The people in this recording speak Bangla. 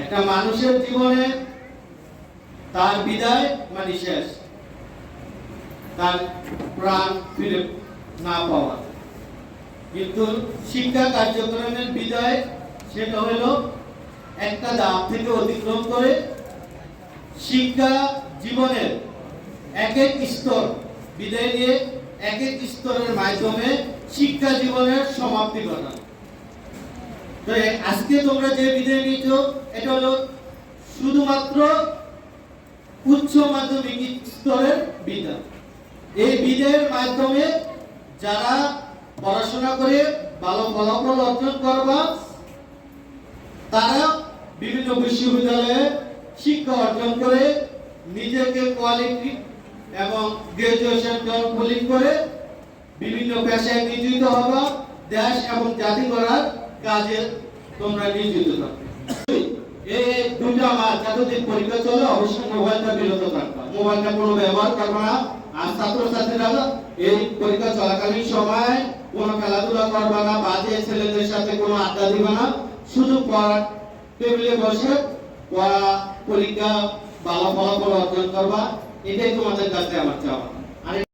একটা মানুষের জীবনে তার বিদায় মানে শেষ, তার প্রাণ ফিরে না পাওয়া। কিন্তু শিক্ষা কার্যক্রমের বিদায় সেটা হলো একটা ধাপ থেকে অতিক্রম করে শিক্ষা জীবনের এক এক স্তর বিদায় নিয়ে এক এক স্তরের মাধ্যমে শিক্ষা জীবনের সমাপ্তি ঘটানো। তো আজকে তোমরা যে বিদায় নিচ্ছ এটা হলো শুধুমাত্র উচ্চ মাধ্যমিক স্তরের বিদায়। এই বিদায়ের মাধ্যমে যারা পড়াশোনা করে ভালো ফলাফল অর্জন করবা তারা বিভিন্ন বিশ্ববিদ্যালয়ে শিক্ষা অর্জন করে নিজেকে কোয়ালিটি এবং গ্রাজুয়েশন কমপ্লিট করে বিভিন্ন পেশায় নিয়োজিত হবা, দেশ এবং জাতি করার কাজে তোমরা নিয়োজিত থাকবে। এই দুটা মাস যতদিন পরীক্ষা চলে অবশ্যই মোবাইলটা বিরত থাকবা, মোবাইলটা কোনো ব্যবহার করবে না। আর ছাত্রছাত্রীরা এই পরীক্ষা চলাকালীন সময় কোনো খেলাধুলা করবে না, বাজে ছেলেদের সাথে কোনো আড্ডা দিবে না, শুধু পড়ার টেবিলে বসে পড়া, পরীক্ষা ভালো ফলাফল অর্জন করবা, এটাই তোমাদের কাছে আমার চাওয়া।